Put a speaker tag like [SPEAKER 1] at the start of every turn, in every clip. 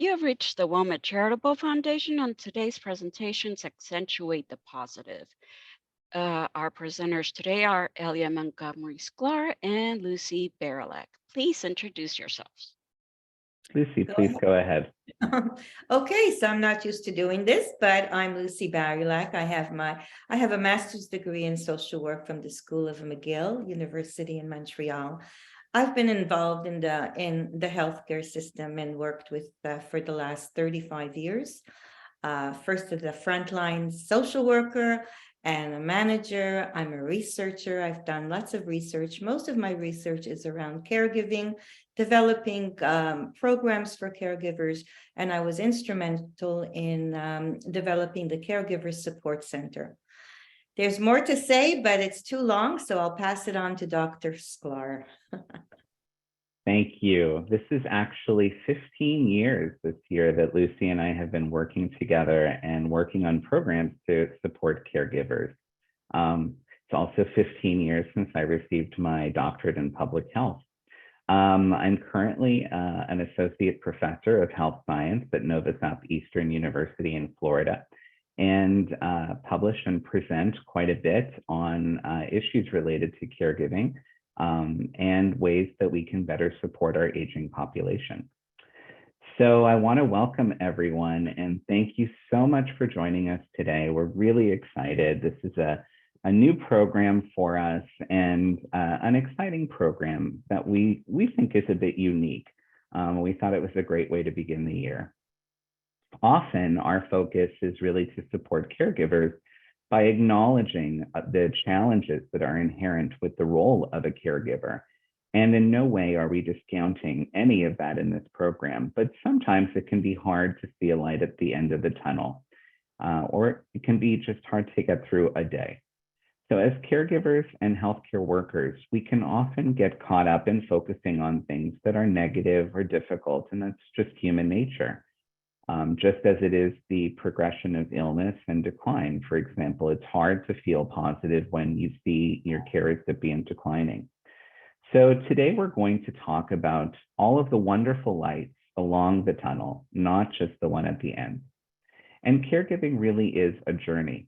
[SPEAKER 1] You have reached the Wilmot Charitable Foundation, and today's presentations accentuate the positive. Our presenters today are Elliot Montgomery Sklar and Lucy Barylak. Please introduce yourselves.
[SPEAKER 2] Lucy,
[SPEAKER 3] Go
[SPEAKER 2] please go ahead.
[SPEAKER 3] ahead. Okay, so I'm not used to doing this, but I'm Lucy Barylak. I have a master's degree in social work from the School of McGill University in Montreal. I've been involved in the healthcare system and worked with for the last 35 years. First as a frontline social worker and a manager. I'm a researcher. I've done lots of research. Most of my research is around caregiving, developing programs for caregivers, and I was instrumental in developing the Caregivers Support Center. There's more to say, but it's too long, so I'll pass it on to Dr. Sklar.
[SPEAKER 2] Thank you. This is actually 15 years this year that Lucy and I have been working together and working on programs to support caregivers. It's also 15 years since I received my doctorate in public health. I'm currently an associate professor of health science at Nova Southeastern University in Florida, and publish and present quite a bit on issues related to caregiving and ways that we can better support our aging population. So I want to welcome everyone and thank you so much for joining us today. We're really excited. This is a new program for us and an exciting program that we think is a bit unique. We thought it was a great way to begin the year. Often our focus is really to support caregivers by acknowledging the challenges that are inherent with the role of a caregiver. And in no way are we discounting any of that in this program, but sometimes it can be hard to see a light at the end of the tunnel, or it can be just hard to get through a day. So as caregivers and healthcare workers, we can often get caught up in focusing on things that are negative or difficult, and that's just human nature. Just as it is the progression of illness and decline. For example, it's hard to feel positive when you see your care recipient declining. So today we're going to talk about all of the wonderful lights along the tunnel, not just the one at the end. And caregiving really is a journey.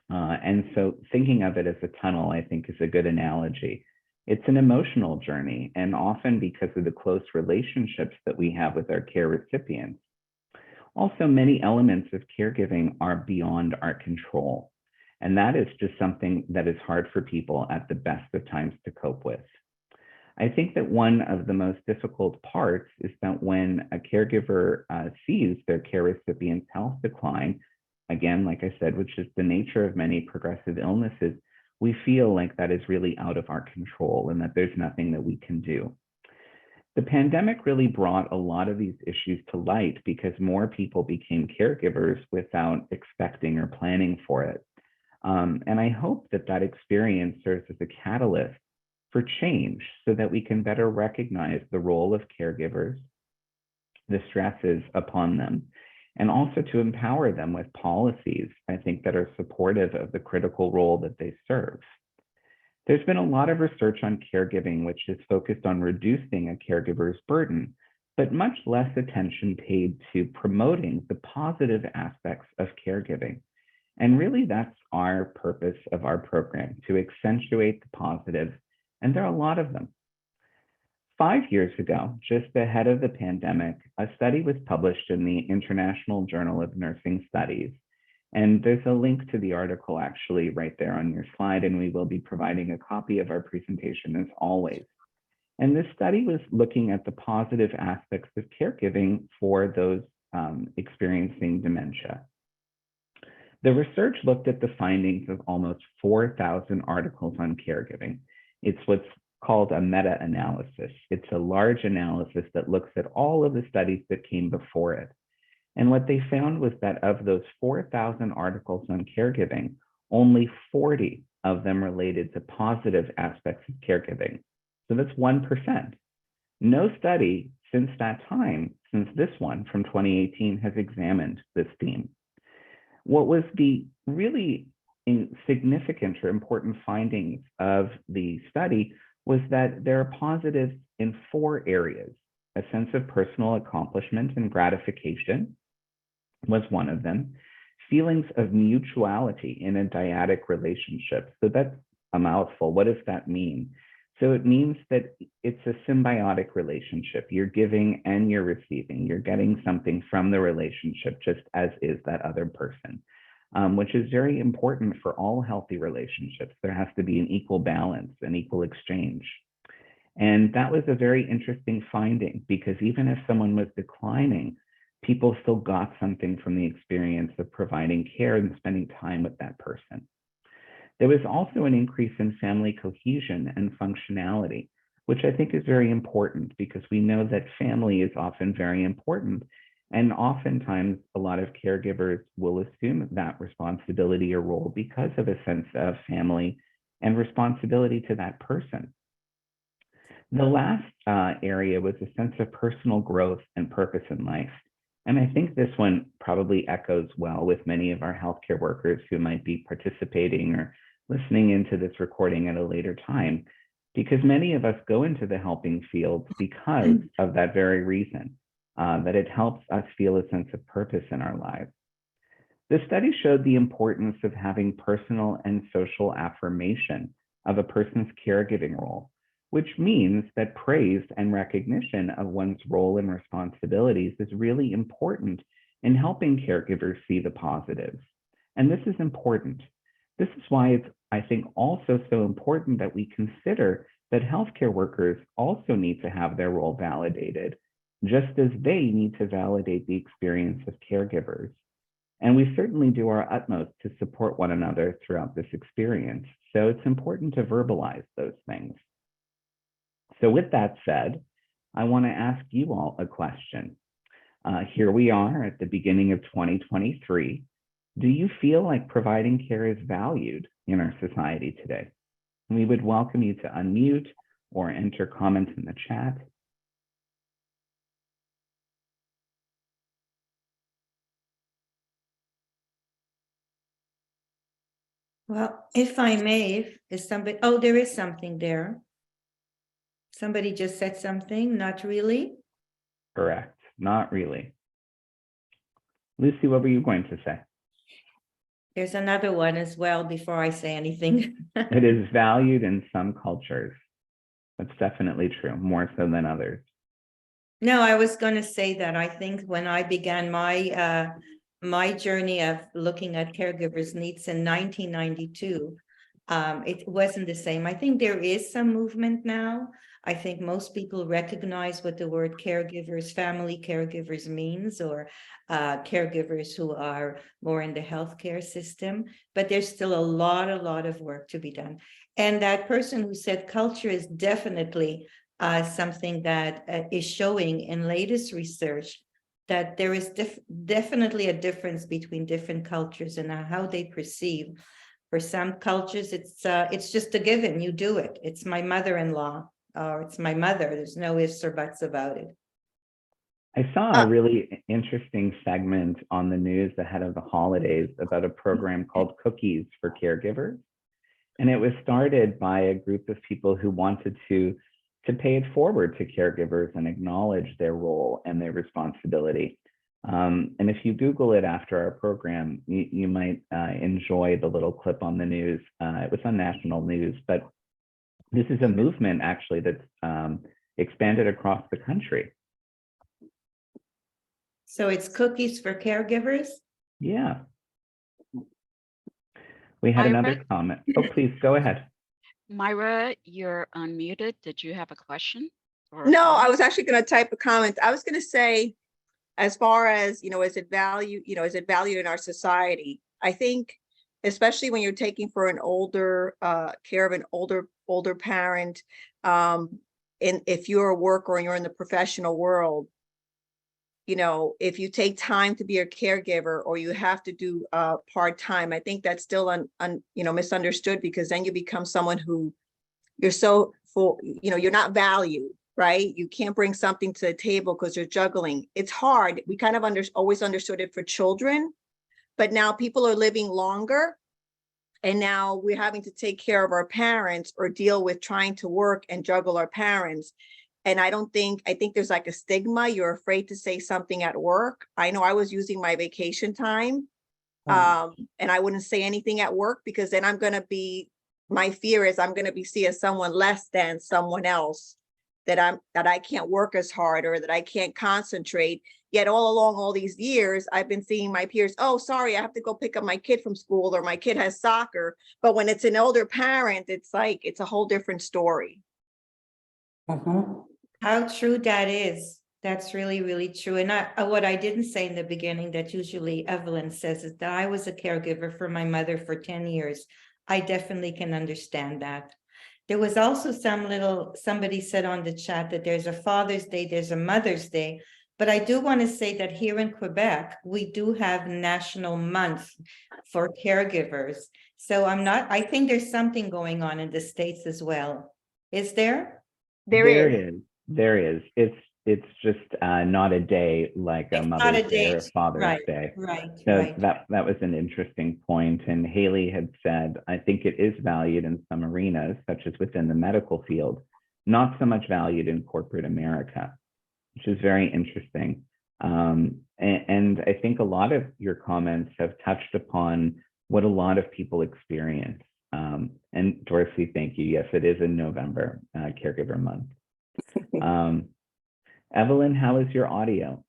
[SPEAKER 2] And so thinking of it as a tunnel, I think, is a good analogy. It's an emotional journey, and often because of the close relationships that we have with our care recipients. Also, many elements of caregiving are beyond our control, and that is just something that is hard for people at the best of times to cope with. I think that one of the most difficult parts is that when a caregiver sees their care recipient's health decline, again, like I said, which is the nature of many progressive illnesses, we feel like that is really out of our control and that there's nothing that we can do. The pandemic really brought a lot of these issues to light because more people became caregivers without expecting or planning for it. And I hope that that experience serves as a catalyst for change so that we can better recognize the role of caregivers, the stresses upon them, and also to empower them with policies, I think, that are supportive of the critical role that they serve. There's been a lot of research on caregiving, which is focused on reducing a caregiver's burden, but much less attention paid to promoting the positive aspects of caregiving. And really, that's our purpose of our program, to accentuate the positive, and there are a lot of them. 5 years ago, just ahead of the pandemic, a study was published in the International Journal of Nursing Studies. And there's a link to the article actually right there on your slide, and we will be providing a copy of our presentation as always. And this study was looking at the positive aspects of caregiving for those experiencing dementia. The research looked at the findings of almost 4,000 articles on caregiving. It's what's called a meta-analysis. It's a large analysis that looks at all of the studies that came before it. And what they found was that of those 4,000 articles on caregiving, only 40 of them related to positive aspects of caregiving. So that's 1%. No study since that time, since this one from 2018, has examined this theme. What was the really significant or important findings of the study was that there are positives in 4 areas. A sense of personal accomplishment and gratification was one of them. Feelings of mutuality in a dyadic relationship. So that's a mouthful. What does that mean? So it means that it's a symbiotic relationship. You're giving and you're receiving. You're getting something from the relationship, just as is that other person, which is very important for all healthy relationships. There has to be an equal balance, an equal exchange. And that was a very interesting finding, because even if someone was declining, people still got something from the experience of providing care and spending time with that person. There was also an increase in family cohesion and functionality, which I think is very important, because we know that family is often very important. And oftentimes, a lot of caregivers will assume that responsibility or role because of a sense of family and responsibility to that person. The last area was a sense of personal growth and purpose in life. And I think this one probably echoes well with many of our healthcare workers who might be participating or listening into this recording at a later time, because many of us go into the helping field because of that very reason, that it helps us feel a sense of purpose in our lives. The study showed the importance of having personal and social affirmation of a person's caregiving role, which means that praise and recognition of one's role and responsibilities is really important in helping caregivers see the positives. And this is important. This is why it's, I think, also so important that we consider that healthcare workers also need to have their role validated, just as they need to validate the experience of caregivers. And we certainly do our utmost to support one another throughout this experience. So it's important to verbalize those things. So with that said, I want to ask you all a question. Here we are at the beginning of 2023. Do you feel like providing care is valued in our society today? We would welcome you to unmute or enter comments in the chat.
[SPEAKER 3] Well, if I may, is somebody, oh, there is something there. Somebody just said something, not really.
[SPEAKER 2] Correct, not really. Lucy, what were you going to say?
[SPEAKER 3] There's another one as well before I say anything.
[SPEAKER 2] It is valued in some cultures. That's definitely true, more so than others.
[SPEAKER 3] No, I was going to say that I think when I began my journey of looking at caregivers' needs in 1992, it wasn't the same. I think there is some movement now. I think most people recognize what the word caregivers, family caregivers means, or caregivers who are more in the healthcare system, but there's still a lot of work to be done. And that person who said culture is definitely something that is showing in latest research that there is definitely a difference between different cultures and how they perceive. For some cultures, it's just a given. You do it. It's my mother-in-law, or it's my mother. There's no ifs or buts about it.
[SPEAKER 2] I saw a really interesting segment on the news ahead of the holidays about a program called Cookies for Caregivers. And it was started by a group of people who wanted to pay it forward to caregivers and acknowledge their role and their responsibility. And if you Google it after our program, you might enjoy the little clip on the news. It was on national news, but this is a movement actually that's expanded across the country.
[SPEAKER 3] So it's Cookies for Caregivers?
[SPEAKER 2] Yeah. We had another comment. Oh, please go ahead.
[SPEAKER 1] Myra, you're unmuted. Did you have a question?
[SPEAKER 4] No, I was actually going to type a comment. I was going to say, as far as, is it valued in our society? I think, especially when you're taking for an older care of an older parent, and if you're a worker and you're in the professional world, if you take time to be a caregiver or you have to do part-time, I think that's still misunderstood, because then you become someone who you're so full, you're not valued, right? You can't bring something to the table because you're juggling. It's hard. We kind of always understood it for children, but now people are living longer, and now we're having to take care of our parents or deal with trying to work and juggle our parents. And I think there's like a stigma. You're afraid to say something at work. I know I was using my vacation time, and I wouldn't say anything at work because then my fear is I'm going to be seen as someone less than someone else, that I can't work as hard or that I can't concentrate. Yet all along all these years, I've been seeing my peers, oh, sorry, I have to go pick up my kid from school, or my kid has soccer. But when it's an older parent, it's like, it's a whole different story.
[SPEAKER 3] How true that is. That's really, really true. And what I didn't say in the beginning that usually Evelyn says is that I was a caregiver for my mother for 10 years. I definitely can understand that. There was also somebody said on the chat that there's a Father's Day, there's a Mother's Day. But I do want to say that here in Quebec, we do have National Month for caregivers. So I think there's something going on in the States as well. Is there?
[SPEAKER 4] There is.
[SPEAKER 2] There is. It's just not a day like a
[SPEAKER 3] It's not
[SPEAKER 2] Mother's
[SPEAKER 3] a
[SPEAKER 2] Day or
[SPEAKER 3] day.
[SPEAKER 2] Father's Day.
[SPEAKER 3] Right.
[SPEAKER 2] So that was an interesting point. And Haley had said, I think it is valued in some arenas, such as within the medical field, not so much valued in corporate America, which is very interesting. And I think a lot of your comments have touched upon what a lot of people experience. And Dorothy, thank you. Yes, it is in November, Caregiver Month. Evelyn, how is your audio?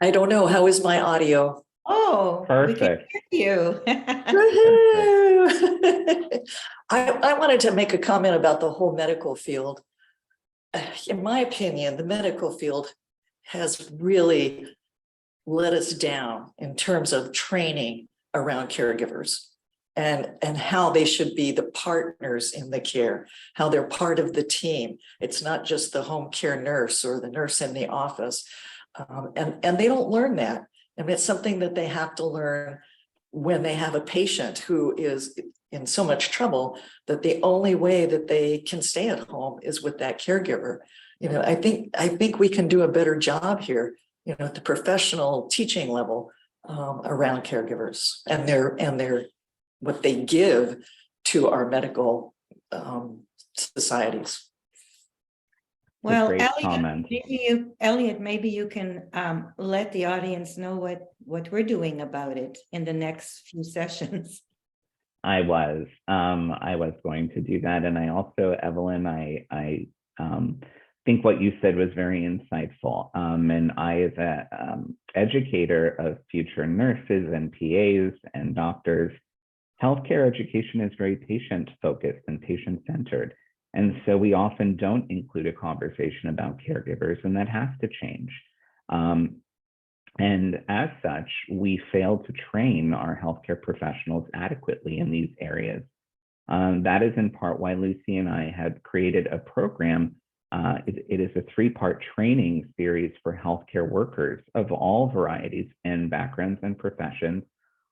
[SPEAKER 5] I don't know. How is my audio?
[SPEAKER 3] Oh,
[SPEAKER 2] Perfect.
[SPEAKER 3] We can hear you.
[SPEAKER 5] Woohoo! I wanted to make a comment about the whole medical field. In my opinion, the medical field has really let us down in terms of training around caregivers and how they should be the partners in the care, how they're part of the team. It's not just the home care nurse or the nurse in the office. And they don't learn that. I mean, it's something that they have to learn when they have a patient who is in so much trouble that the only way that they can stay at home is with that caregiver. You know, I think we can do a better job here, you know, at the professional teaching level around caregivers and their what they give to our medical societies.
[SPEAKER 3] Well,
[SPEAKER 2] Great
[SPEAKER 3] Elliot,
[SPEAKER 2] comment.
[SPEAKER 3] maybe you can let the audience know what we're doing about it in the next few sessions.
[SPEAKER 2] I was going to do that. And I also, Evelyn, I think what you said was very insightful. And I, as a educator of future nurses and PAs and doctors, healthcare education is very patient-focused and patient-centered. And so we often don't include a conversation about caregivers, and that has to change. And as such, we fail to train our healthcare professionals adequately in these areas. That is in part why Lucy and I had created a program. It is a 3-part training series for healthcare workers of all varieties and backgrounds and professions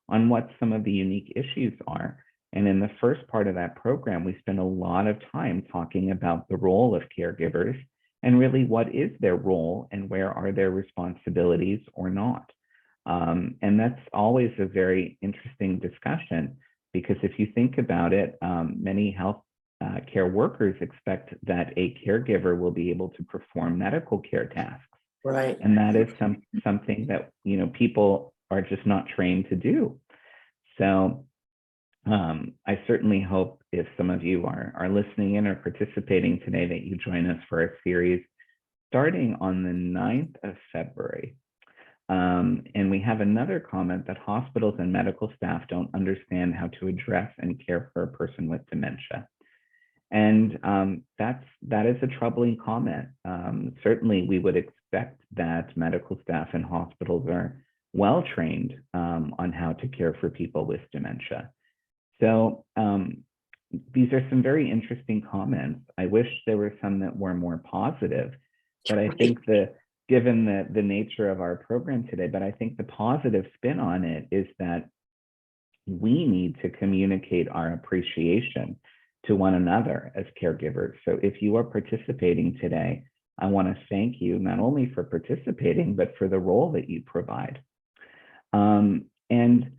[SPEAKER 2] on what some of the unique issues are. And in the first part of that program, we spent a lot of time talking about the role of caregivers and really what is their role and where are their responsibilities or not. And that's always a very interesting discussion, because if you think about it, many health care workers expect that a caregiver will be able to perform medical care tasks.
[SPEAKER 5] Right.
[SPEAKER 2] And that is something that, you know, people are just not trained to do. So I certainly hope if some of you are listening in or participating today that you join us for a series starting on the 9th of February. And we have another comment that hospitals and medical staff don't understand how to address and care for a person with dementia. And that is a troubling comment. Certainly, we would expect that medical staff and hospitals are well trained on how to care for people with dementia. So these are some very interesting comments. I wish there were some that were more positive, but I think that given the nature of our program today, but I think the positive spin on it is that we need to communicate our appreciation to one another as caregivers. So if you are participating today, I want to thank you not only for participating, but for the role that you provide. And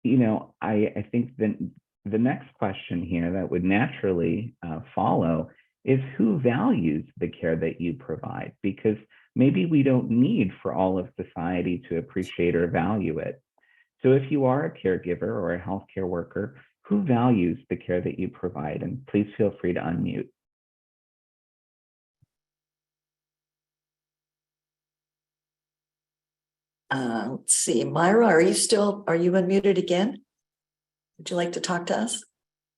[SPEAKER 2] you know, I think the next question here that would naturally follow is who values the care that you provide, because maybe we don't need for all of society to appreciate or value it. So if you are a caregiver or a healthcare worker, who values the care that you provide? And please feel free to unmute.
[SPEAKER 5] Let's see, Myra, are you unmuted again? Would you like to talk to us?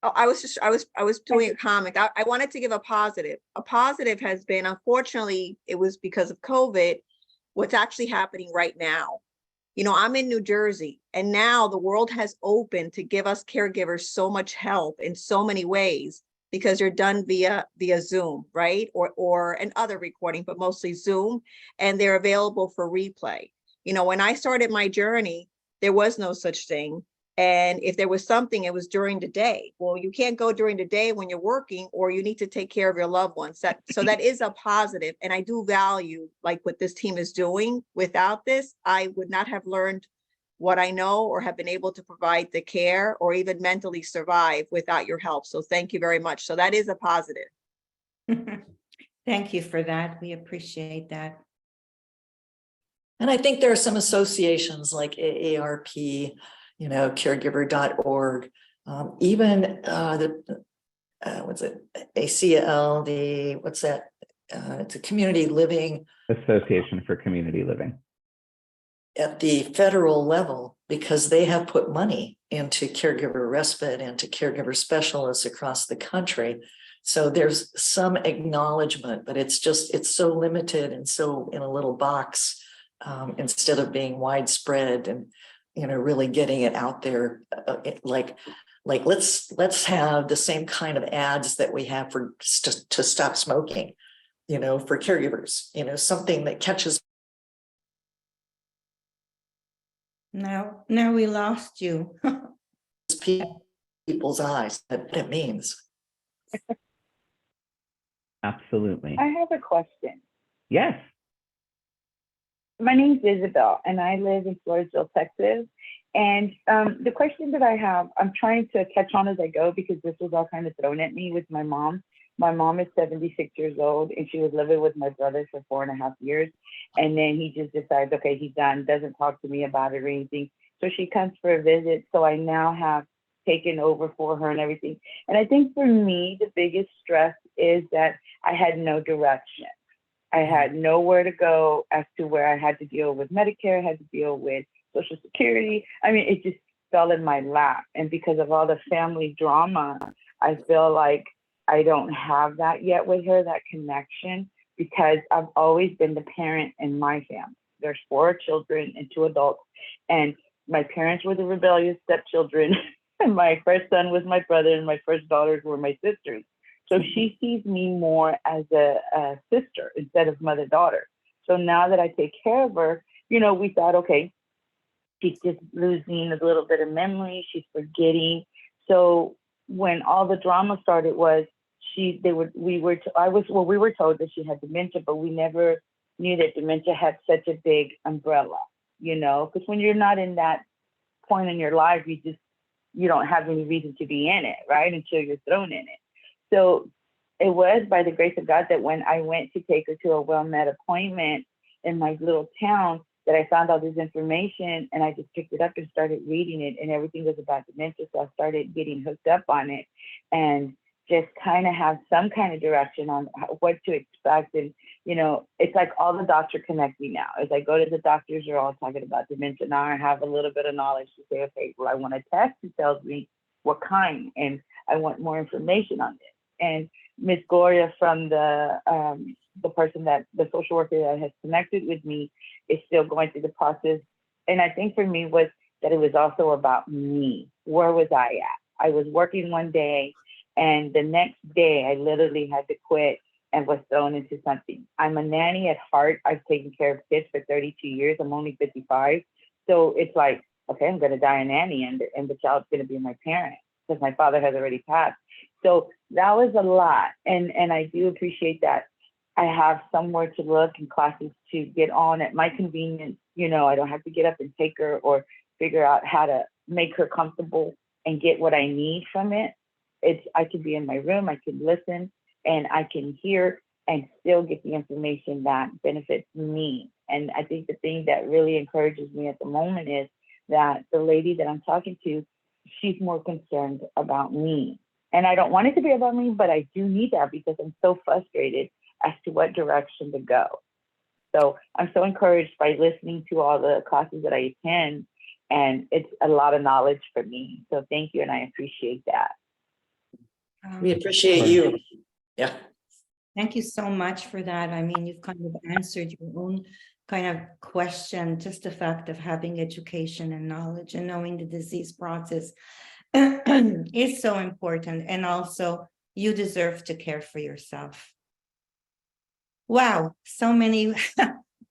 [SPEAKER 4] Oh, I was doing a comment. I wanted to give a positive. A positive has been, unfortunately, it was because of COVID, what's actually happening right now. You know, I'm in New Jersey, and now the world has opened to give us caregivers so much help in so many ways, because they're done via Zoom, right? Or an other recording, but mostly Zoom, and they're available for replay. You know, when I started my journey, there was no such thing. And if there was something, it was during the day. Well, you can't go during the day when you're working, or you need to take care of your loved ones. So that is a positive. And I do value like what this team is doing. Without this, I would not have learned what I know or have been able to provide the care or even mentally survive without your help. So thank you very much. So that is a positive.
[SPEAKER 3] Thank you for that. We appreciate that.
[SPEAKER 5] And I think there are some associations like AARP, caregiver.org, even what's it, ACL, it's a community living.
[SPEAKER 2] Association for Community Living.
[SPEAKER 5] At the federal level, because they have put money into caregiver respite and to caregiver specialists across the country. So there's some acknowledgement, but it's so limited and so in a little box, instead of being widespread and really getting it out there. Like let's have the same kind of ads that we have to stop smoking, for caregivers, something that catches.
[SPEAKER 3] Now we lost you.
[SPEAKER 5] People's eyes, what it means.
[SPEAKER 2] Absolutely.
[SPEAKER 6] I have a question.
[SPEAKER 2] Yes.
[SPEAKER 6] My name's Isabel, and I live in Floresville, Texas. And the question that I have, I'm trying to catch on as I go, because this was all kind of thrown at me with my mom. My mom is 76 years old, and she was living with my brother for 4.5 years. And then he just decides, okay, he's done, doesn't talk to me about it or anything. So she comes for a visit. So I now have taken over for her and everything. And I think for me, the biggest stress is that I had no direction. I had nowhere to go as to where I had to deal with Medicare, I had to deal with Social Security. I mean, it just fell in my lap. And because of all the family drama, I feel like I don't have that yet with her, that connection, because I've always been the parent in my family. There's 4 children and 2 adults. And my parents were the rebellious stepchildren. And my first son was my brother, and my first daughters were my sisters. So she sees me more as a sister instead of mother-daughter. So now that I take care of her, we thought, okay, she's just losing a little bit of memory. She's forgetting. So when all the drama started was we were told that she had dementia, but we never knew that dementia had such a big umbrella, because when you're not in that point in your life, you don't have any reason to be in it, right? Until you're thrown in it. So it was by the grace of God that when I went to take her to a well-met appointment in my little town, that I found all this information, and I just picked it up and started reading it, and everything was about dementia. So I started getting hooked up on it and just kind of have some kind of direction on what to expect. And, it's like all the doctors connect me now. As I go to the doctors, they're all talking about dementia. Now I have a little bit of knowledge to say, okay, well, I want a test that tells me what kind, and I want more information on this. And Miss Gloria from the person the social worker that has connected with me is still going through the process. And I think for me was that it was also about me. Where was I at? I was working one day, and the next day I literally had to quit and was thrown into something. I'm a nanny at heart. I've taken care of kids for 32 years. I'm only 55. So it's like, okay, I'm going to die a nanny, and the child's going to be my parent because my father has already passed. So that was a lot. And I do appreciate that I have somewhere to look and classes to get on at my convenience. I don't have to get up and take her or figure out how to make her comfortable and get what I need from it. I could be in my room, I could listen. and I can hear and still get the information that benefits me. And I think the thing that really encourages me at the moment is that the lady that I'm talking to, she's more concerned about me. And I don't want it to be about me, but I do need that because I'm so frustrated as to what direction to go. So I'm so encouraged by listening to all the classes that I attend, and it's a lot of knowledge for me. So thank you, and I appreciate that.
[SPEAKER 5] We appreciate you. Yeah.
[SPEAKER 3] Thank you so much for that. I mean, you've kind of answered your own kind of question, just the fact of having education and knowledge and knowing the disease process is so important. And also, you deserve to care for yourself. Wow, so many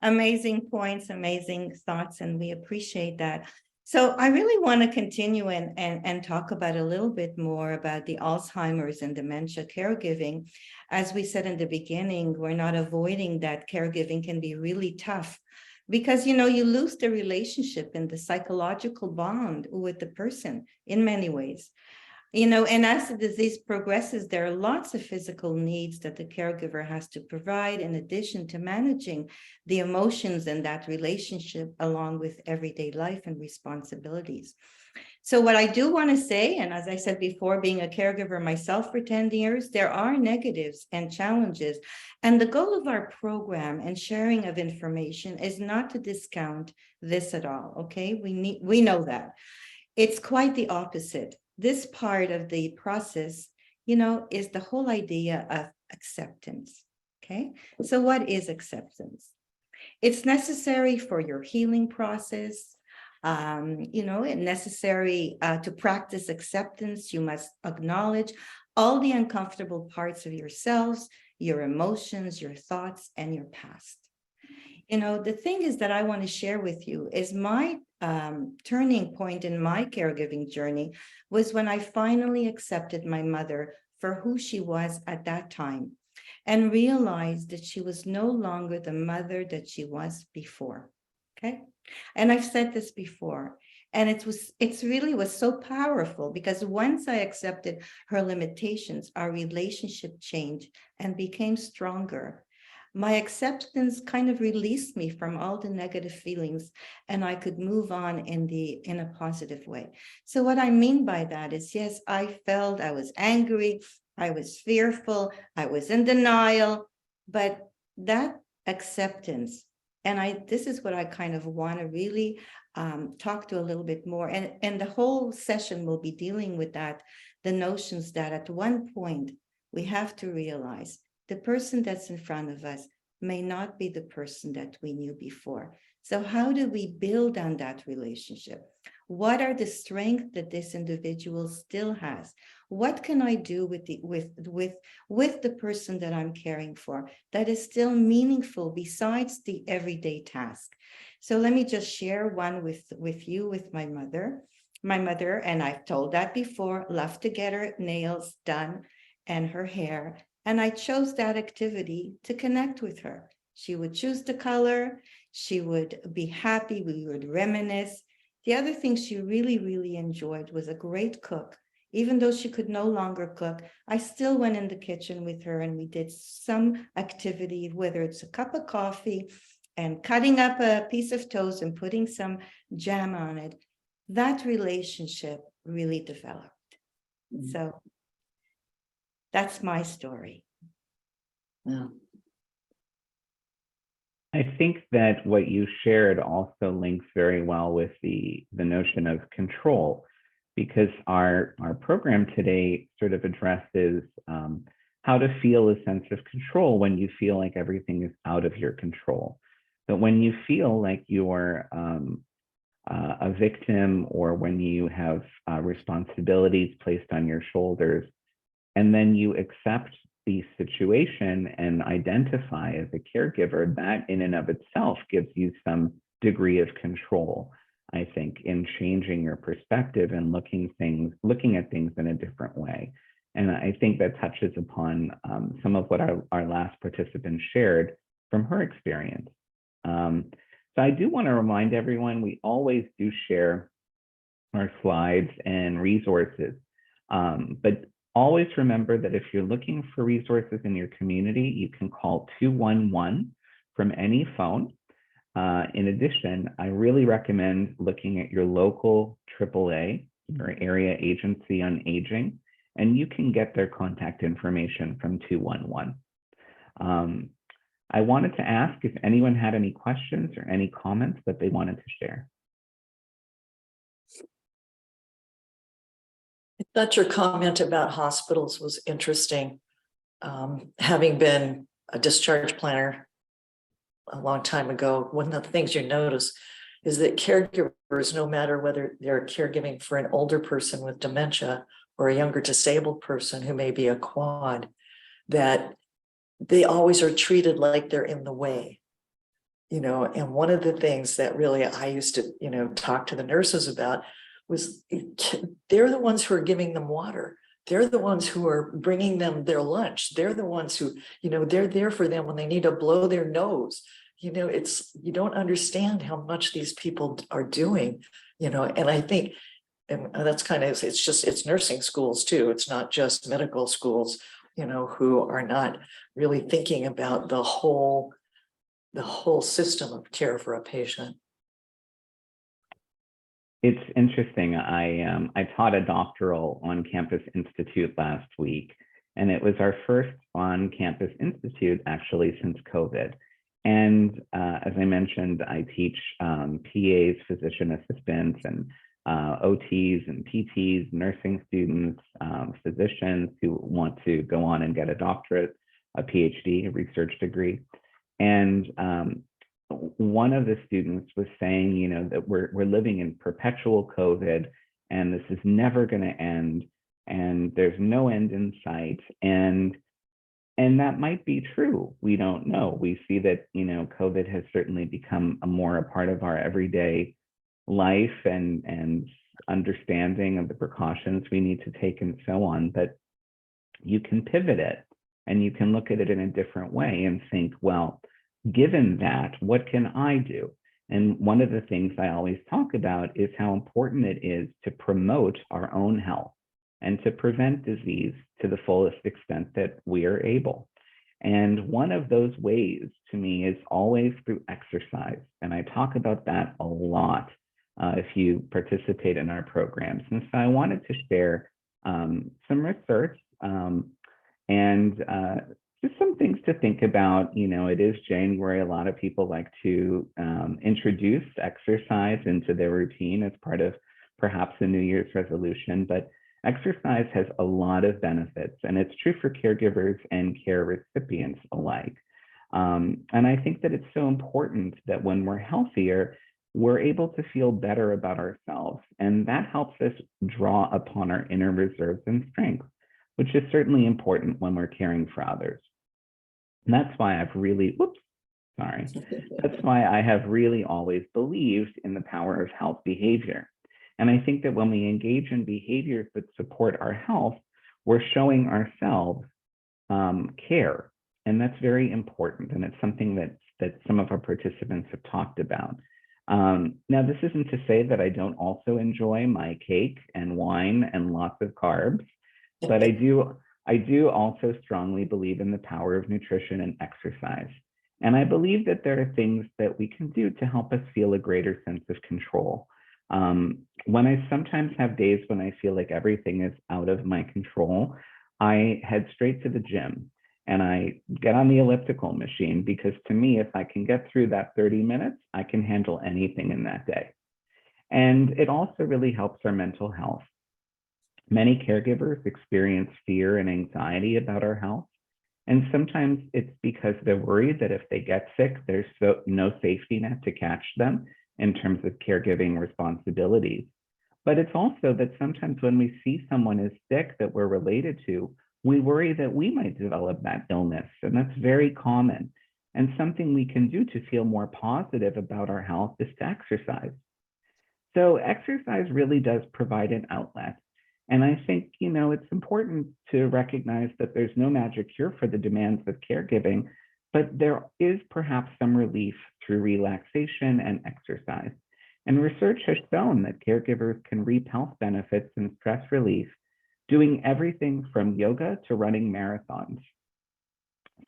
[SPEAKER 3] amazing points, amazing thoughts, and we appreciate that. So I really want to continue and talk about a little bit more about the Alzheimer's and dementia caregiving. As we said in the beginning, we're not avoiding that caregiving can be really tough because, you know, you lose the relationship and the psychological bond with the person in many ways. You know, and as the disease progresses, there are lots of physical needs that the caregiver has to provide in addition to managing the emotions in that relationship along with everyday life and responsibilities. So what I do want to say, and as I said before, being a caregiver myself for 10 years, there are negatives and challenges. And the goal of our program and sharing of information is not to discount this at all, okay? We know that. It's quite the opposite. This part of the process, you know, is the whole idea of acceptance, okay? So what is acceptance? It's necessary for your healing process. You know, it's necessary to practice acceptance. You must acknowledge all the uncomfortable parts of yourselves, your emotions, your thoughts, and your past. You know, the thing is that I want to share with you is my turning point in my caregiving journey was when I finally accepted my mother for who she was at that time and realized that she was no longer the mother that she was before. Okay. And I've said this before, and it's really was so powerful because once I accepted her limitations, our relationship changed and became stronger. My acceptance kind of released me from all the negative feelings, and I could move on in a positive way. So what I mean by that is, yes, I felt I was angry, I was fearful, I was in denial, but that acceptance, and this is what I kind of want to really talk to a little bit more, and the whole session will be dealing with that, the notions that at one point we have to realize the person that's in front of us may not be the person that we knew before. So how do we build on that relationship? What are the strengths that this individual still has? What can I do with the person that I'm caring for that is still meaningful besides the everyday task? So let me just share one with you, with my mother. My mother, and I've told that before, loved to get her nails done and her hair. And I chose that activity to connect with her. She would choose the color. She would be happy. We would reminisce. The other thing she really, really enjoyed was a great cook. Even though she could no longer cook, I still went in the kitchen with her and we did some activity, whether it's a cup of coffee and cutting up a piece of toast and putting some jam on it. That relationship really developed. So that's my story.
[SPEAKER 5] Yeah.
[SPEAKER 2] I think that what you shared also links very well with the notion of control, because our program today sort of addresses how to feel a sense of control when you feel like everything is out of your control. But when you feel like you're a victim, or when you have responsibilities placed on your shoulders, and then you accept the situation and identify as a caregiver, that in and of itself gives you some degree of control, I think, in changing your perspective and looking at things in a different way. And I think that touches upon some of what our last participant shared from her experience. So I do want to remind everyone, we always do share our slides and resources, but Always remember that if you're looking for resources in your community, you can call 211 from any phone. In addition, I really recommend looking at your local AAA, your area agency on aging, and you can get their contact information from 211. I wanted to ask if anyone had any questions or any comments that they wanted to share.
[SPEAKER 5] I thought your comment about hospitals was interesting. Having been a discharge planner a long time ago, one of the things you notice is that caregivers, no matter whether they're caregiving for an older person with dementia or a younger disabled person who may be a quad, that they always are treated like they're in the way. And one of the things that really I used to, talk to the nurses about was they're the ones who are giving them water. They're the ones who are bringing them their lunch. They're the ones who, they're there for them when they need to blow their nose. You don't understand how much these people are doing, and I think, and that's it's nursing schools too. It's not just medical schools, who are not really thinking about the whole system of care for a patient.
[SPEAKER 2] It's interesting. I taught a doctoral on-campus institute last week, and it was our first on-campus institute actually since COVID. And as I mentioned, I teach PAs, physician assistants, and OTs and PTs, nursing students, physicians who want to go on and get a doctorate, a PhD, a research degree. And one of the students was saying, that we're living in perpetual COVID, and this is never going to end, and there's no end in sight. And that might be true. We don't know. We see that, COVID has certainly become a part of our everyday life and understanding of the precautions we need to take and so on. But you can pivot it and you can look at it in a different way and think, well, given that, what can I do? And one of the things I always talk about is how important it is to promote our own health and to prevent disease to the fullest extent that we are able. And one of those ways to me is always through exercise. And I talk about that a lot if you participate in our programs. And so I wanted to share some research and just some things to think about. It is January. A lot of people like to introduce exercise into their routine as part of perhaps a New Year's resolution, but exercise has a lot of benefits, and it's true for caregivers and care recipients alike. And I think that it's so important that when we're healthier, we're able to feel better about ourselves, and that helps us draw upon our inner reserves and strengths, which is certainly important when we're caring for others. And that's why that's why I have really always believed in the power of health behavior. And I think that when we engage in behaviors that support our health, we're showing ourselves care. And that's very important. And it's something that some of our participants have talked about. Now, this isn't to say that I don't also enjoy my cake and wine and lots of carbs, but I do also strongly believe in the power of nutrition and exercise. And I believe that there are things that we can do to help us feel a greater sense of control. When I sometimes have days when I feel like everything is out of my control, I head straight to the gym and I get on the elliptical machine, because to me, if I can get through that 30 minutes, I can handle anything in that day. And it also really helps our mental health. Many caregivers experience fear and anxiety about our health. And sometimes it's because they're worried that if they get sick, there's no safety net to catch them in terms of caregiving responsibilities. But it's also that sometimes when we see someone is sick that we're related to, we worry that we might develop that illness. And that's very common. And something we can do to feel more positive about our health is to exercise. So exercise really does provide an outlet. And I think, it's important to recognize that there's no magic cure for the demands of caregiving, but there is perhaps some relief through relaxation and exercise. And research has shown that caregivers can reap health benefits and stress relief doing everything from yoga to running marathons.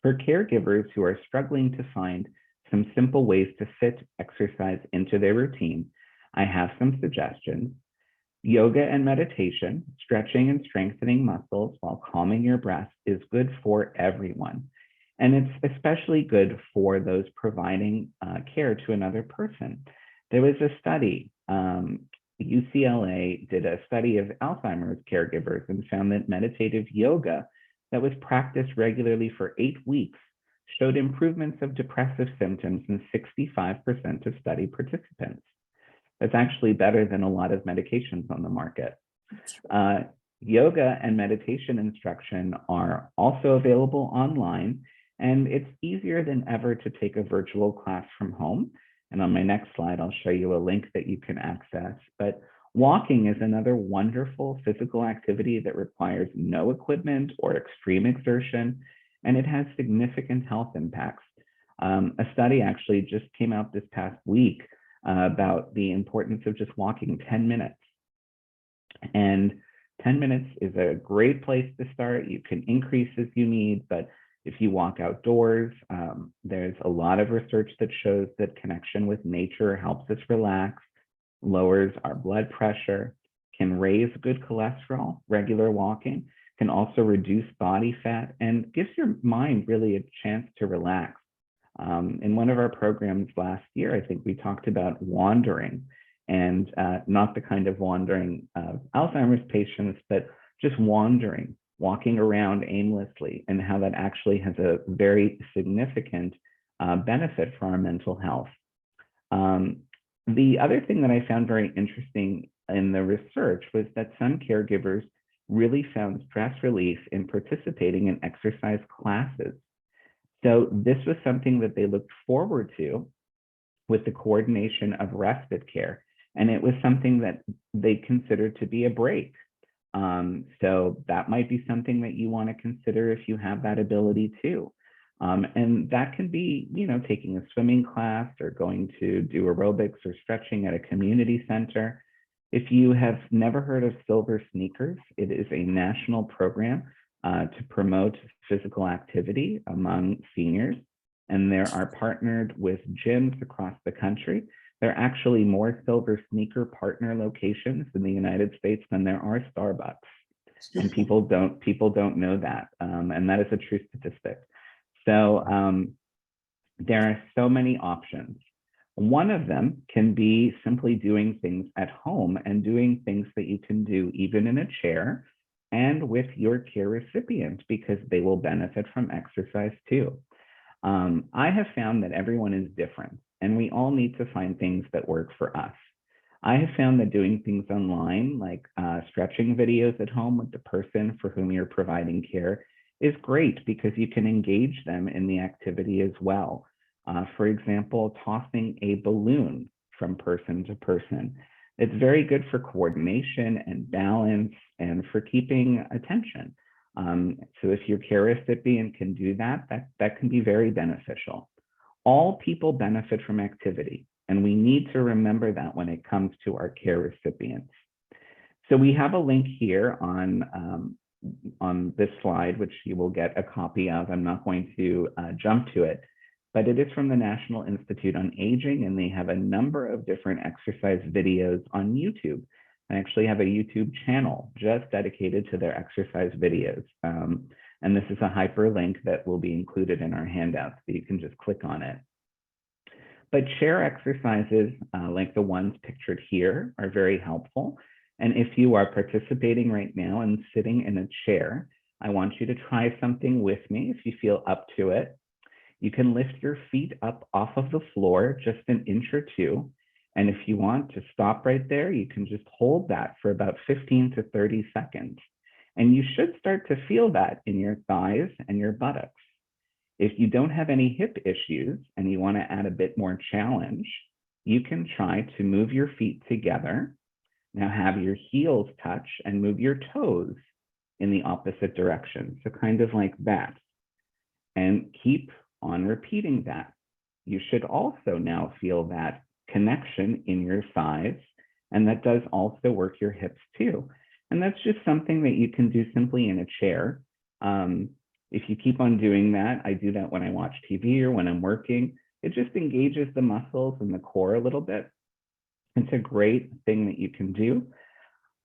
[SPEAKER 2] For caregivers who are struggling to find some simple ways to fit exercise into their routine, I have some suggestions. Yoga and meditation, stretching and strengthening muscles while calming your breath is good for everyone. And it's especially good for those providing care to another person. There was a study, UCLA did a study of Alzheimer's caregivers and found that meditative yoga that was practiced regularly for 8 weeks showed improvements of depressive symptoms in 65% of study participants. That's actually better than a lot of medications on the market. Yoga and meditation instruction are also available online, and it's easier than ever to take a virtual class from home. And on my next slide, I'll show you a link that you can access. But walking is another wonderful physical activity that requires no equipment or extreme exertion, and it has significant health impacts. A study actually just came out this past week about the importance of just walking 10 minutes. And 10 minutes is a great place to start. You can increase as you need, but if you walk outdoors, there's a lot of research that shows that connection with nature helps us relax, lowers our blood pressure, can raise good cholesterol. Regular walking can also reduce body fat and gives your mind really a chance to relax. In one of our programs last year, I think we talked about wandering, and not the kind of wandering of Alzheimer's patients, but just wandering, walking around aimlessly, and how that actually has a very significant benefit for our mental health. The other thing that I found very interesting in the research was that some caregivers really found stress relief in participating in exercise classes. So this was something that they looked forward to with the coordination of respite care, and it was something that they considered to be a break. So that might be something that you want to consider if you have that ability too. And that can be, taking a swimming class or going to do aerobics or stretching at a community center. If you have never heard of Silver Sneakers, it is a national program to promote physical activity among seniors. And there are partnered with gyms across the country. There are actually more Silver Sneaker partner locations in the United States than there are Starbucks. And people don't know that. And that is a true statistic. So there are so many options. One of them can be simply doing things at home and doing things that you can do even in a chair and with your care recipient, because they will benefit from exercise too. I have found that everyone is different, and we all need to find things that work for us. I have found that doing things online, like stretching videos at home with the person for whom you're providing care, is great because you can engage them in the activity as well. For example, tossing a balloon from person to person. It's very good for coordination and balance and for keeping attention. So if your care recipient can do that, that can be very beneficial. All people benefit from activity, and we need to remember that when it comes to our care recipients. So we have a link here on this slide, which you will get a copy of. I'm not going to jump to it, but it is from the National Institute on Aging, and they have a number of different exercise videos on YouTube. They actually have a YouTube channel just dedicated to their exercise videos. And this is a hyperlink that will be included in our handout, so you can just click on it. But chair exercises like the ones pictured here are very helpful. And if you are participating right now and sitting in a chair, I want you to try something with me if you feel up to it. You can lift your feet up off of the floor just an inch or two. And if you want to stop right there, you can just hold that for about 15 to 30 seconds. And you should start to feel that in your thighs and your buttocks. If you don't have any hip issues and you want to add a bit more challenge, you can try to move your feet together. Now have your heels touch and move your toes in the opposite direction. So kind of like that. And keep on repeating that. You should also now feel that connection in your thighs, and that does also work your hips too. And that's just something that you can do simply in a chair. If you keep on doing that, I do that when I watch TV or when I'm working, it just engages the muscles and the core a little bit. It's a great thing that you can do.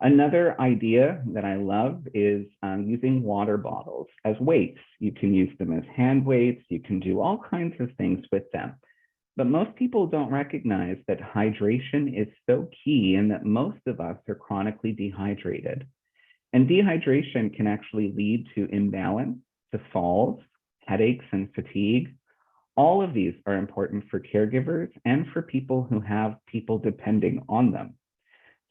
[SPEAKER 2] Another idea that I love is using water bottles as weights. You can use them as hand weights. You can do all kinds of things with them. But most people don't recognize that hydration is so key and that most of us are chronically dehydrated. And dehydration can actually lead to imbalance, to falls, headaches, and fatigue. All of these are important for caregivers and for people who have people depending on them.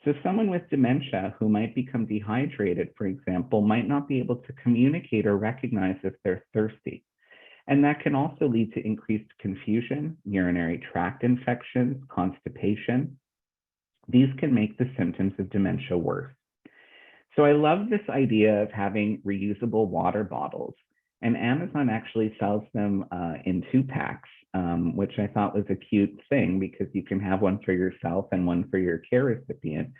[SPEAKER 2] So someone with dementia who might become dehydrated, for example, might not be able to communicate or recognize if they're thirsty. And that can also lead to increased confusion, urinary tract infections, constipation. These can make the symptoms of dementia worse. So I love this idea of having reusable water bottles. And Amazon actually sells them in 2-packs, which I thought was a cute thing because you can have one for yourself and one for your care recipient.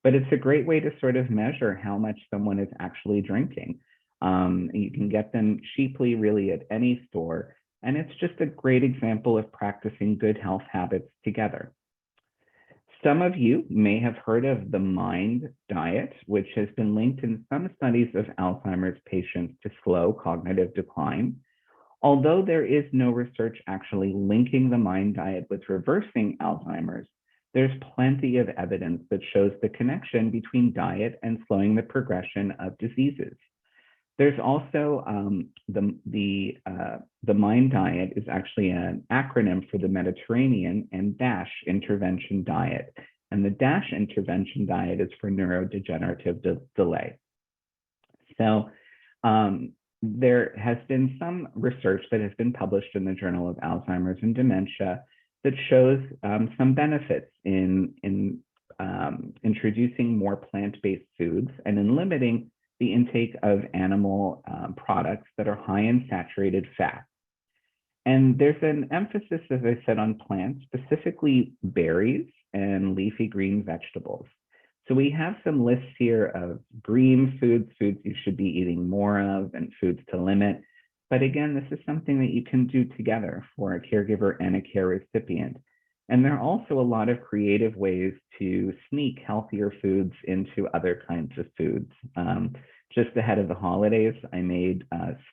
[SPEAKER 2] But it's a great way to sort of measure how much someone is actually drinking. You can get them cheaply really at any store. And it's just a great example of practicing good health habits together. Some of you may have heard of the MIND diet, which has been linked in some studies of Alzheimer's patients to slow cognitive decline. Although there is no research actually linking the MIND diet with reversing Alzheimer's, there's plenty of evidence that shows the connection between diet and slowing the progression of diseases. There's also the MIND diet is actually an acronym for the Mediterranean and DASH intervention diet. And the DASH intervention diet is for neurodegenerative delay. So there has been some research that has been published in the Journal of Alzheimer's and Dementia that shows some benefits in introducing more plant-based foods and in limiting the intake of animal products that are high in saturated fat. And there's an emphasis, as I said, on plants, specifically berries and leafy green vegetables. So we have some lists here of green foods, foods you should be eating more of, and foods to limit. But again, this is something that you can do together for a caregiver and a care recipient. And there are also a lot of creative ways to sneak healthier foods into other kinds of foods. Just ahead of the holidays, I made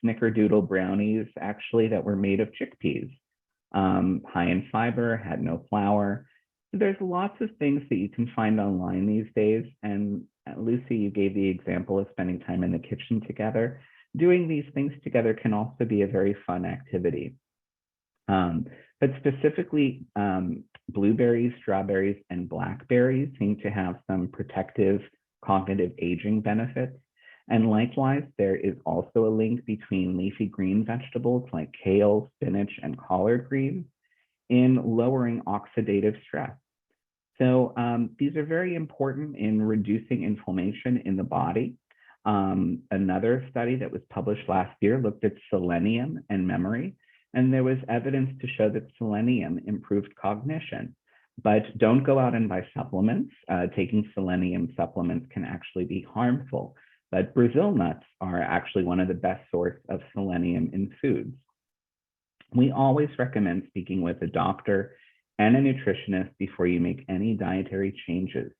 [SPEAKER 2] snickerdoodle brownies, actually, that were made of chickpeas. High in fiber, had no flour. There's lots of things that you can find online these days. And Lucy, you gave the example of spending time in the kitchen together. Doing these things together can also be a very fun activity. But specifically, blueberries, strawberries, and blackberries seem to have some protective cognitive aging benefits. And likewise, there is also a link between leafy green vegetables like kale, spinach, and collard greens in lowering oxidative stress. So these are very important in reducing inflammation in the body. Another study that was published last year looked at selenium and memory, and there was evidence to show that selenium improved cognition. But don't go out and buy supplements. Taking selenium supplements can actually be harmful. But Brazil nuts are actually one of the best sources of selenium in foods. We always recommend speaking with a doctor and a nutritionist before you make any dietary changes.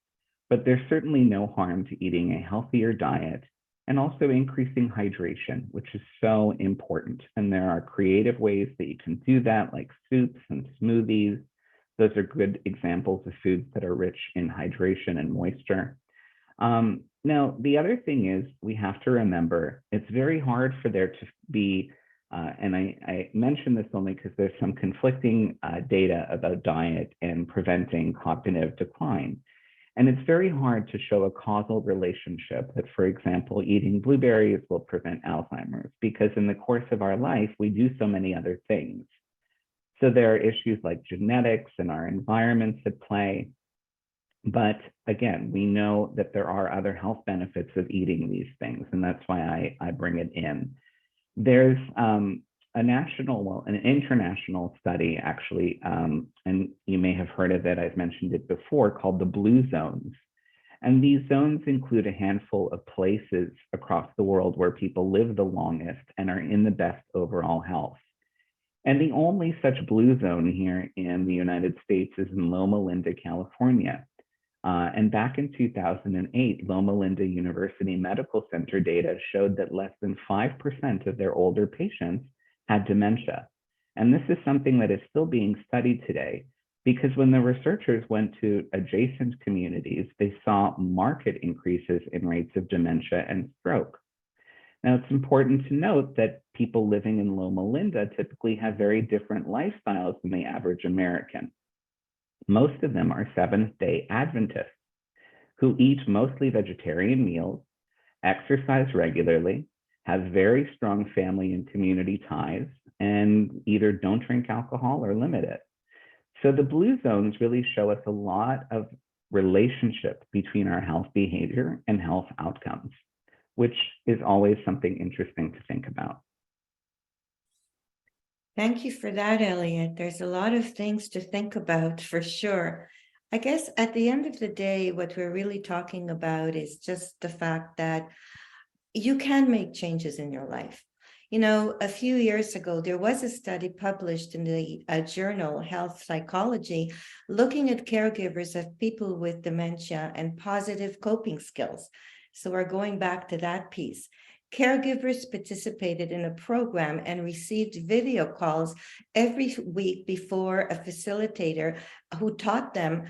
[SPEAKER 2] But there's certainly no harm to eating a healthier diet and also increasing hydration, which is so important. And there are creative ways that you can do that, like soups and smoothies. Those are good examples of foods that are rich in hydration and moisture. Now, the other thing is we have to remember it's very hard for there to be, and I mention this only because there's some conflicting data about diet and preventing cognitive decline. And it's very hard to show a causal relationship that, for example, eating blueberries will prevent Alzheimer's, because in the course of our life, we do so many other things. So there are issues like genetics and our environments at play. But again, we know that there are other health benefits of eating these things, and that's why I bring it in. There's an international study, actually, and you may have heard of it, I've mentioned it before, called the Blue Zones. And these zones include a handful of places across the world where people live the longest and are in the best overall health. And the only such blue zone here in the United States is in Loma Linda, California. And back in 2008, Loma Linda University Medical Center data showed that less than 5% of their older patients had dementia. And this is something that is still being studied today, because when the researchers went to adjacent communities, they saw marked increases in rates of dementia and stroke. Now, it's important to note that people living in Loma Linda typically have very different lifestyles than the average American. Most of them are Seventh-day Adventists who eat mostly vegetarian meals, exercise regularly, have very strong family and community ties, and either don't drink alcohol or limit it. So the blue zones really show us a lot of relationship between our health behavior and health outcomes, which is always something interesting to think about.
[SPEAKER 3] Thank you for that, Elliot. There's a lot of things to think about for sure. I guess at the end of the day, what we're really talking about is just the fact that you can make changes in your life. You know, a few years ago, there was a study published in the journal Health Psychology looking at caregivers of people with dementia and positive coping skills. So we're going back to that piece. Caregivers participated in a program and received video calls every week before a facilitator who taught them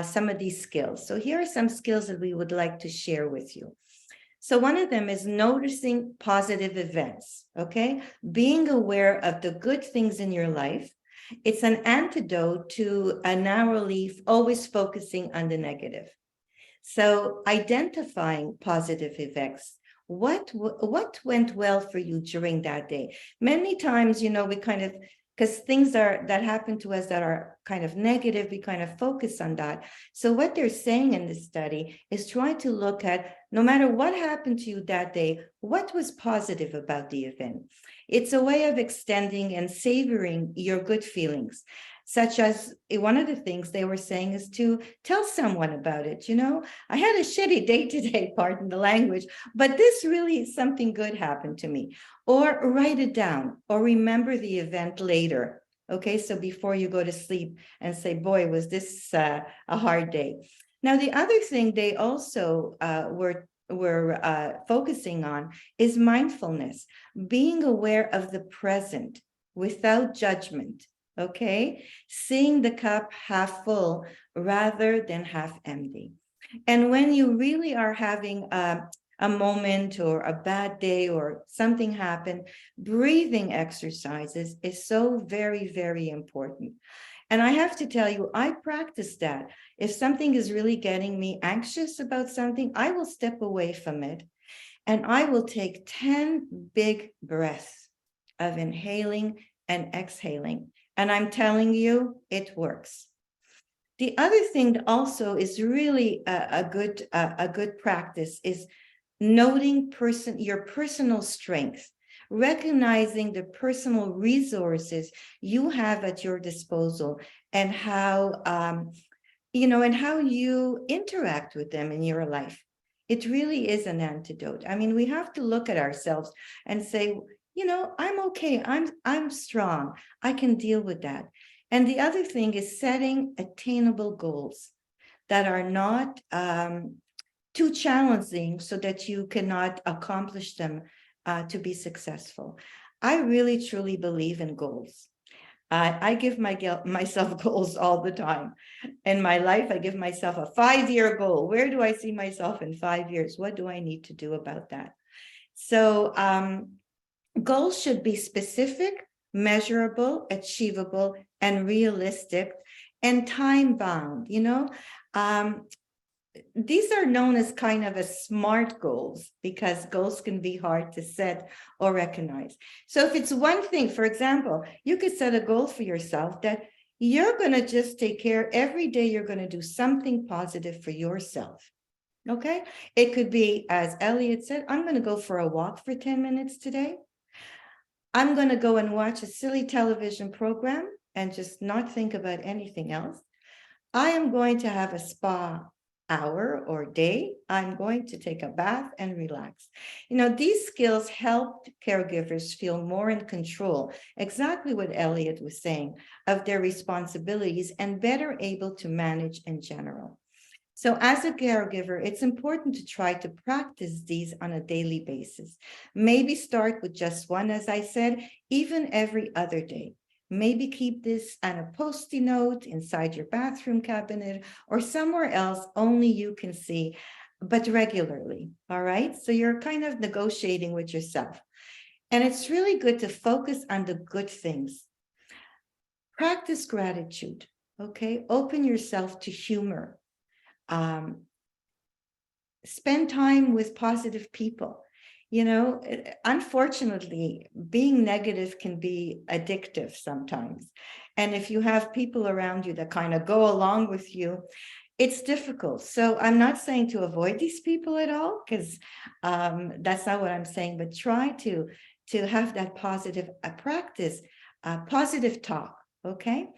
[SPEAKER 3] some of these skills. So here are some skills that we would like to share with you. So one of them is noticing positive events, okay? Being aware of the good things in your life. It's an antidote to a narrowly always focusing on the negative. So identifying positive effects. What went well for you during that day? Many times, you know, we kind of, because things that happen to us that are kind of negative, we kind of focus on that. So what they're saying in this study is trying to look at, no matter what happened to you that day, what was positive about the event? It's a way of extending and savoring your good feelings, such as one of the things they were saying is to tell someone about it. You know, I had a shitty day today, pardon the language, but this really something good happened to me. Or write it down or remember the event later. Okay, so before you go to sleep and say, boy, was this a hard day. Now, the other thing they also were focusing on is mindfulness, being aware of the present without judgment. Okay, seeing the cup half full rather than half empty. And when you really are having a moment or a bad day or something happened, breathing exercises is so very, very important. And I have to tell you, I practice that. If something is really getting me anxious about something, I will step away from it and I will take 10 big breaths of inhaling and exhaling. And I'm telling you, it works. The other thing that also is really a good practice is noting your personal strength, recognizing the personal resources you have at your disposal and how and how you interact with them in your life. It really is an antidote. I mean, we have to look at ourselves and say, you know, I'm okay. I'm strong. I can deal with that. And the other thing is setting attainable goals that are not too challenging so that you cannot accomplish them to be successful. I really, truly believe in goals. I give myself goals all the time. In my life, I give myself a 5-year goal. Where do I see myself in 5 years? What do I need to do about that? So goals should be specific, measurable, achievable, and realistic, and time-bound, you know? These are known as kind of a SMART goals because goals can be hard to set or recognize. So if it's one thing, for example, you could set a goal for yourself that you're going to just take care every day. You're going to do something positive for yourself. Okay. It could be, as Elliot said, I'm going to go for a walk for 10 minutes today. I'm going to go and watch a silly television program and just not think about anything else. I am going to have a spa hour or day, I'm going to take a bath and relax. These skills help caregivers feel more in control, exactly what Elliot was saying, of their responsibilities and better able to manage in general. So as a caregiver, it's important to try to practice these on a daily basis. Maybe start with just one, as I said, even every other day. Maybe keep this on a Post-it note inside your bathroom cabinet or somewhere else only you can see, but regularly, all right? So you're kind of negotiating with yourself. And it's really good to focus on the good things. Practice gratitude, okay? Open yourself to humor. Spend time with positive people. Unfortunately, being negative can be addictive sometimes. And if you have people around you that kind of go along with you, it's difficult. So I'm not saying to avoid these people at all, because that's not what I'm saying, but try to have that positive practice, positive talk. Okay.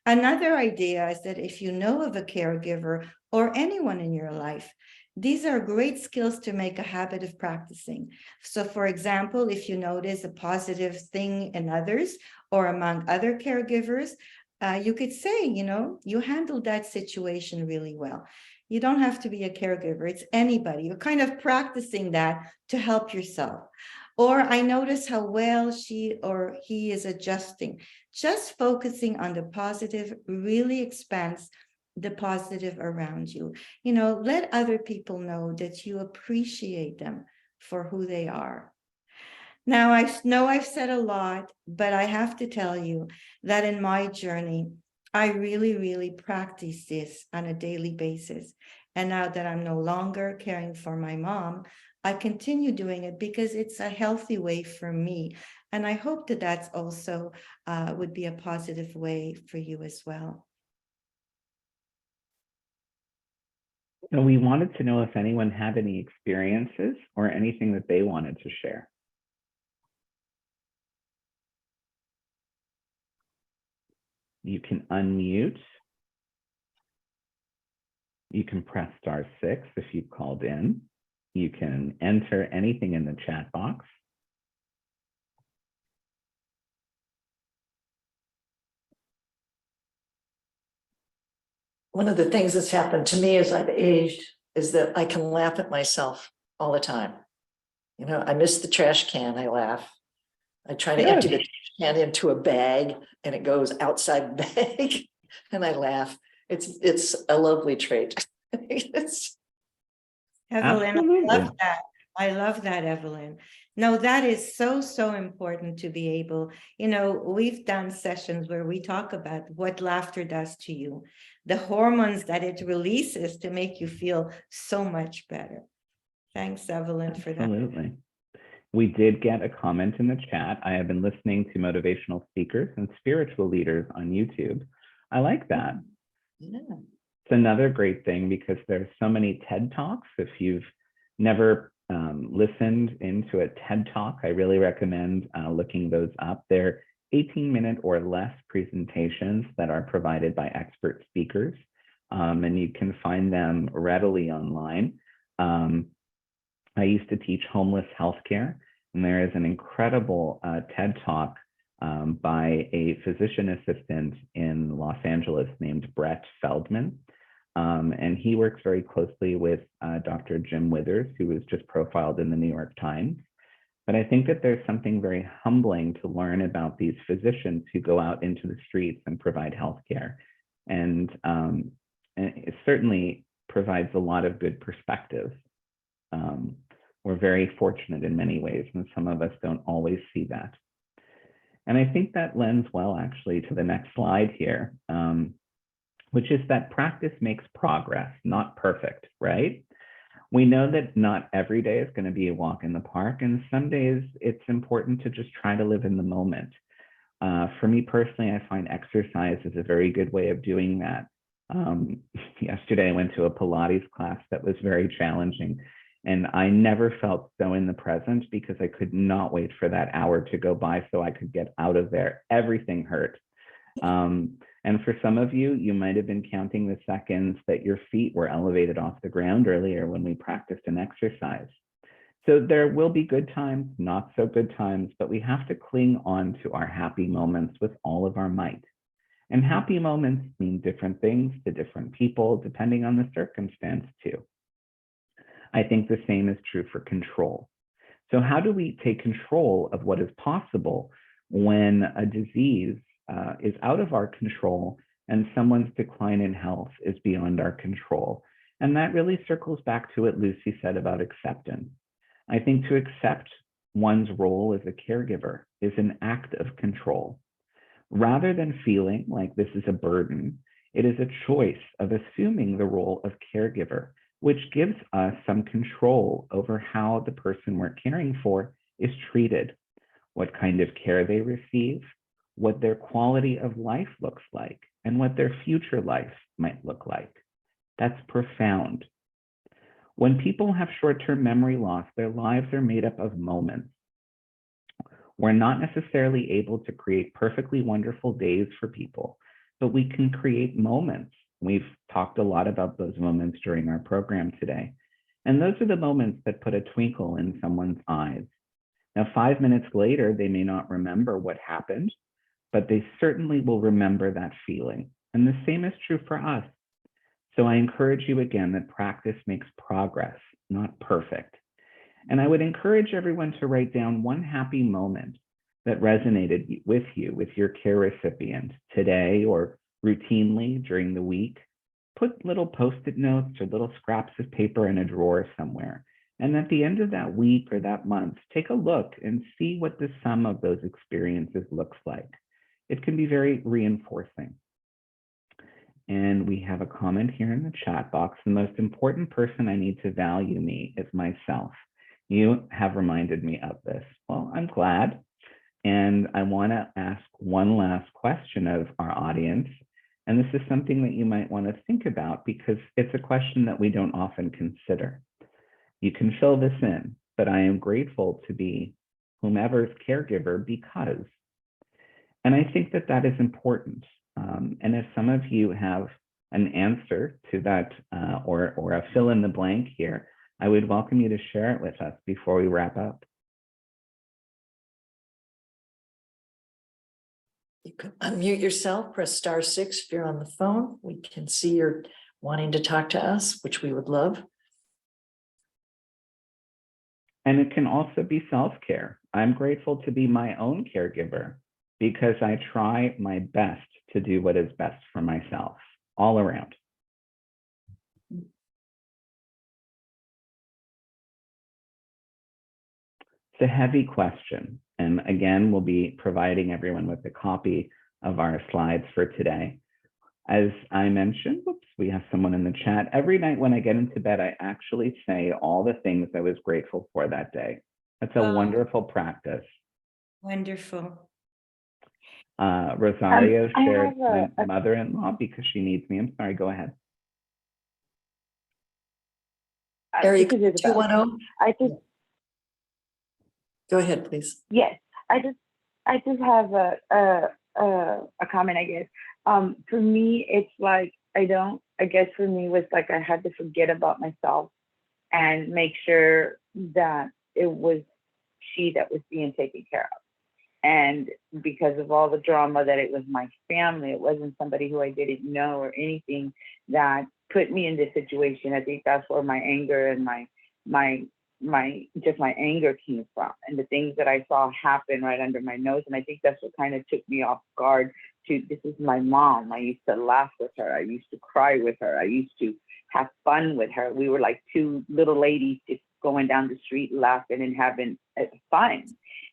[SPEAKER 3] Another idea is that if you know of a caregiver or anyone in your life, these are great skills to make a habit of practicing. So for example, if you notice a positive thing in others or among other caregivers, you could say, you handled that situation really well. You don't have to be a caregiver. It's anybody. You're kind of practicing that to help yourself. Or I notice how well she or he is adjusting. Just focusing on the positive really expands the positive around you. Let other people know that you appreciate them for who they are. Now, I know I've said a lot, but I have to tell you that in my journey, I really, really practice this on a daily basis. And now that I'm no longer caring for my mom, I continue doing it because it's a healthy way for me. And I hope that that's also would be a positive way for you as well.
[SPEAKER 2] So we wanted to know if anyone had any experiences or anything that they wanted to share. You can unmute. You can press *6 if you've called in. You can enter anything in the chat box.
[SPEAKER 5] One of the things that's happened to me as I've aged is that I can laugh at myself all the time. I miss the trash can, I laugh. I try to empty the trash can into a bag and it goes outside the bag and I laugh. It's a lovely trait.
[SPEAKER 3] Evelyn,
[SPEAKER 2] Absolutely.
[SPEAKER 3] I love that. I love that, Evelyn. No, that is so, so important to be able, we've done sessions where we talk about what laughter does to you, the hormones that it releases to make you feel so much better. Thanks, Evelyn, for that.
[SPEAKER 2] Absolutely. We did get a comment in the chat. I have been listening to motivational speakers and spiritual leaders on YouTube. I like that.
[SPEAKER 5] Yeah.
[SPEAKER 2] It's another great thing because there's so many TED Talks. If you've never listened into a TED Talk, I really recommend looking those up. They're 18-minute or less presentations that are provided by expert speakers, and you can find them readily online. I used to teach homeless healthcare, and there is an incredible TED Talk by a physician assistant in Los Angeles named Brett Feldman. And he works very closely with Dr. Jim Withers, who was just profiled in the New York Times. But I think that there's something very humbling to learn about these physicians who go out into the streets and provide healthcare. And it certainly provides a lot of good perspective. We're very fortunate in many ways, and some of us don't always see that. And I think that lends well, actually, to the next slide here, which is that practice makes progress, not perfect, right? We know that not every day is going to be a walk in the park, and some days it's important to just try to live in the moment. For me personally, I find exercise is a very good way of doing that. Yesterday, I went to a Pilates class that was very challenging, and I never felt so in the present because I could not wait for that hour to go by so I could get out of there. Everything hurt. And And for some of you, you might have been counting the seconds that your feet were elevated off the ground earlier when we practiced an exercise. So there will be good times, not so good times, but we have to cling on to our happy moments with all of our might. And happy moments mean different things to different people, depending on the circumstance too. I think the same is true for control. So how do we take control of what is possible when a disease is out of our control and someone's decline in health is beyond our control? And that really circles back to what Lucy said about acceptance. I think to accept one's role as a caregiver is an act of control. Rather than feeling like this is a burden, it is a choice of assuming the role of caregiver, which gives us some control over how the person we're caring for is treated, what kind of care they receive, what their quality of life looks like, and what their future life might look like. That's profound. When people have short-term memory loss, their lives are made up of moments. We're not necessarily able to create perfectly wonderful days for people, but we can create moments. We've talked a lot about those moments during our program today. And those are the moments that put a twinkle in someone's eyes. Now, 5 minutes later, they may not remember what happened, but they certainly will remember that feeling. And the same is true for us. So I encourage you again that practice makes progress, not perfect. And I would encourage everyone to write down one happy moment that resonated with you, with your care recipient today or routinely during the week. Put little Post-it notes or little scraps of paper in a drawer somewhere. And at the end of that week or that month, take a look and see what the sum of those experiences looks like. It can be very reinforcing. And we have a comment here in the chat box. The most important person I need to value me is myself. You have reminded me of this. Well, I'm glad. And I want to ask one last question of our audience. And this is something that you might want to think about because it's a question that we don't often consider. You can fill this in, but I am grateful to be whomever's caregiver because. And I think that that is important. And if some of you have an answer to that or a fill in the blank here, I would welcome you to share it with us before we wrap up.
[SPEAKER 5] You can unmute yourself, press *6 if you're on the phone. We can see you're wanting to talk to us, which we would love.
[SPEAKER 2] And it can also be self-care. I'm grateful to be my own caregiver because I try my best to do what is best for myself all around. It's a heavy question. And again, we'll be providing everyone with a copy of our slides for today. As I mentioned, whoops, we have someone in the chat. Every night when I get into bed, I actually say all the things I was grateful for that day. That's a wonderful practice.
[SPEAKER 3] Wonderful.
[SPEAKER 2] Rosario shared my mother-in-law because she needs me. I'm sorry, go ahead.
[SPEAKER 5] Area 210.
[SPEAKER 6] I just
[SPEAKER 5] Go ahead, please.
[SPEAKER 6] Yes, I just have a comment, I guess. For me, it's like I guess for me was like I had to forget about myself and make sure that it was she that was being taken care of. And because of all the drama that it was my family, it wasn't somebody who I didn't know or anything that put me in this situation. I think that's where my anger and my anger came from, and the things that I saw happen right under my nose. And I think that's what kind of took me off guard. This is my mom. I used to laugh with her. I used to cry with her. I used to have fun with her. We were like two little ladies just going down the street laughing and having fun.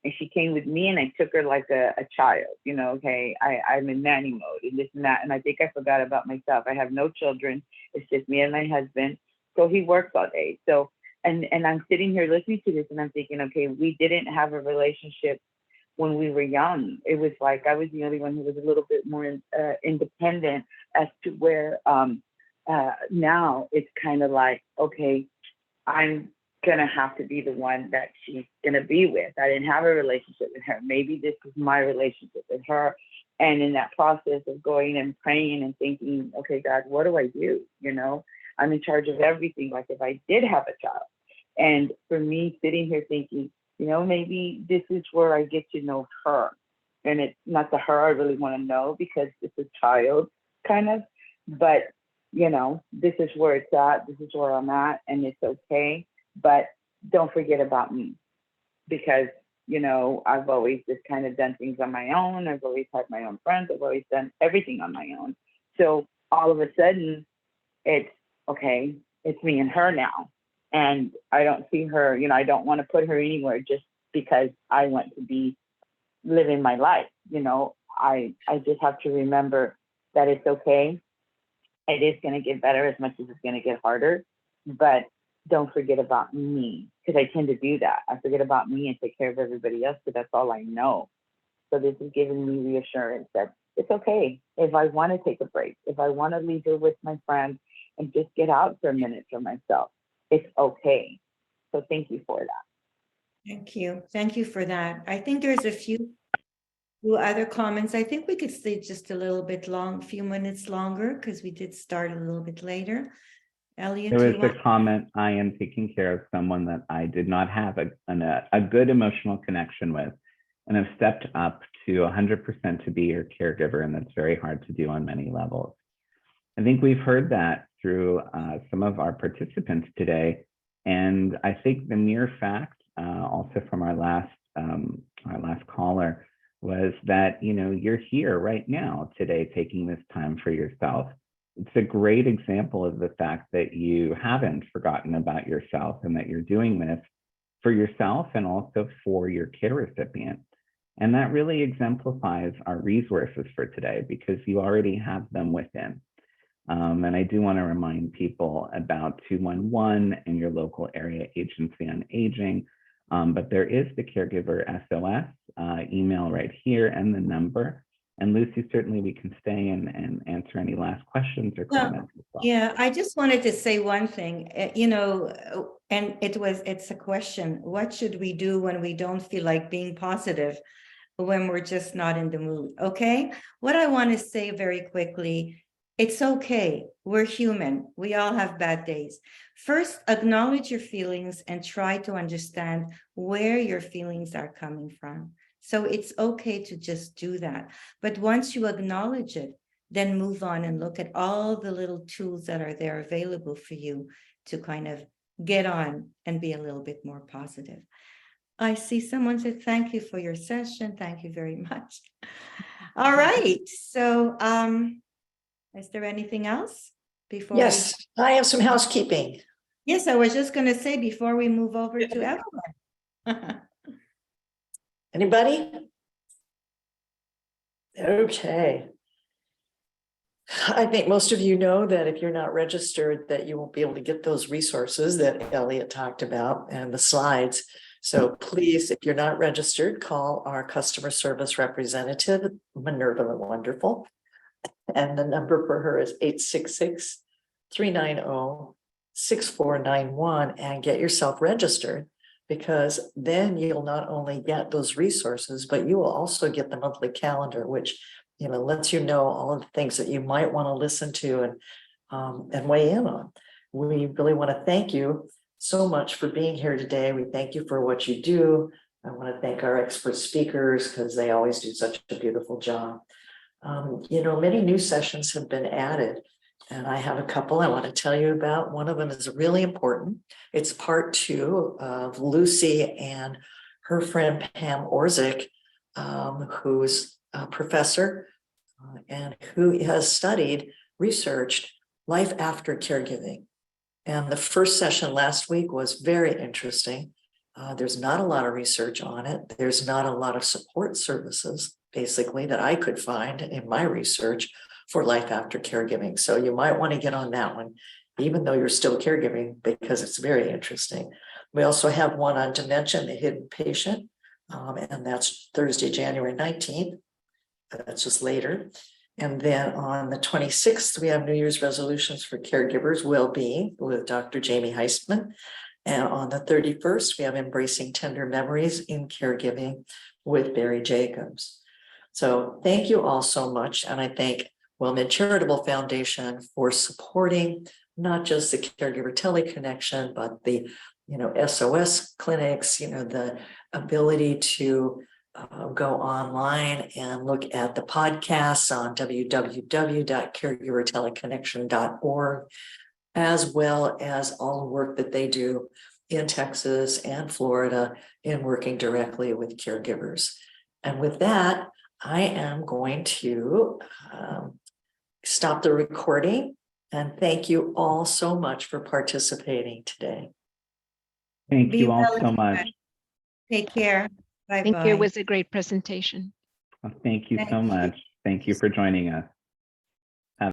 [SPEAKER 6] And she came with me and I took her like a child, you know, okay, I'm in nanny mode and this and that. And I think I forgot about myself. I have no children. It's just me and my husband. So he works all day. So, and I'm sitting here listening to this and I'm thinking, okay, we didn't have a relationship when we were young. It was like I was the only one who was a little bit more independent as to where now it's kind of like, okay, I'm gonna have to be the one that she's gonna be with. I didn't have a relationship with her. Maybe this is my relationship with her. And in that process of going and praying and thinking, okay, God, what do I do? I'm in charge of everything. Like if I did have a child, and for me sitting here thinking, maybe this is where I get to know her. And it's not the her I really want to know because it's a child kind of, but this is where it's at, this is where I'm at, and it's okay. But don't forget about me, because I've always just kind of done things on my own. I've always had my own friends. I've always done everything on my own. So all of a sudden, it's okay, it's me and her now. And I don't see her, I don't want to put her anywhere just because I want to be living my life. I just have to remember that it's okay. It is going to get better as much as it's going to get harder. But don't forget about me, because I tend to do that. I forget about me and take care of everybody else, because that's all I know. So this is giving me reassurance that it's okay if I want to take a break, if I want to leave her with my friends and just get out for a minute for myself. It's okay. So thank you for that.
[SPEAKER 3] Thank you. Thank you for that. I think there's a few other comments. I think we could stay just a little bit few minutes longer, because we did start a little bit later. Elliot,
[SPEAKER 2] There was a comment, I am taking care of someone that I did not have a good emotional connection with, and have stepped up to 100% to be your caregiver, and that's very hard to do on many levels. I think we've heard that through some of our participants today, and I think the mere fact, also from our last caller, was that you're here right now today taking this time for yourself. It's a great example of the fact that you haven't forgotten about yourself, and that you're doing this for yourself and also for your care recipient. And that really exemplifies our resources for today, because you already have them within. And I do want to remind people about 211 and your local area agency on aging. But there is the Caregiver SOS email right here, and the number. And Lucy, certainly we can stay and answer any last questions or comments as well.
[SPEAKER 3] Yeah, I just wanted to say one thing, and it's a question. What should we do when we don't feel like being positive, when we're just not in the mood? Okay. What I want to say very quickly, it's okay. We're human. We all have bad days. First, acknowledge your feelings and try to understand where your feelings are coming from. So it's okay to just do that. But once you acknowledge it, then move on and look at all the little tools that are there available for you to kind of get on and be a little bit more positive. I see someone said, thank you for your session. Thank you very much. All right. So is there anything else before?
[SPEAKER 5] Yes, I have some housekeeping.
[SPEAKER 3] Yes, I was just going to say before we move over to Evelyn.
[SPEAKER 5] Anybody? Okay. I think most of you know that if you're not registered, that you won't be able to get those resources that Elliot talked about and the slides. So please, if you're not registered, call our customer service representative, Minerva the Wonderful. And the number for her is 866-390-6491, and get yourself registered, because then you'll not only get those resources, but you will also get the monthly calendar, which lets you know all of the things that you might want to listen to and weigh in on. We really want to thank you so much for being here today. We thank you for what you do. I want to thank our expert speakers, because they always do such a beautiful job. Many new sessions have been added, and I have a couple I want to tell you about. One of them is really important. It's part 2 of Lucy and her friend Pam Orzik, who's a professor and who has researched life after caregiving. And the first session last week was very interesting. There's not a lot of research on it. There's not a lot of support services, basically, that I could find in my research for life after caregiving. So you might want to get on that one, even though you're still caregiving, because it's very interesting. We also have one on dementia and the hidden patient, and that's Thursday, January 19th. That's just later. And then on the 26th, we have New Year's resolutions for caregivers well-being with Dr. Jamie Heisman. And on the 31st, we have embracing tender memories in caregiving with Barry Jacobs. So thank you all so much. And I thank WellMed Charitable Foundation for supporting not just the Caregiver Teleconnection, but the SOS clinics, the ability to go online and look at the podcasts on www.caregiverteleconnection.org, as well as all the work that they do in Texas and Florida in working directly with caregivers. And with that, I am going to stop the recording and thank you all so much for participating today.
[SPEAKER 2] Thank
[SPEAKER 3] Be
[SPEAKER 2] you all
[SPEAKER 3] well,
[SPEAKER 2] so
[SPEAKER 3] everybody.
[SPEAKER 2] much.
[SPEAKER 3] Take care. Bye-bye.
[SPEAKER 7] Thank you. It was a great presentation.
[SPEAKER 2] Thank you
[SPEAKER 3] Thank
[SPEAKER 2] so
[SPEAKER 3] you.
[SPEAKER 2] much. Thank you for joining us.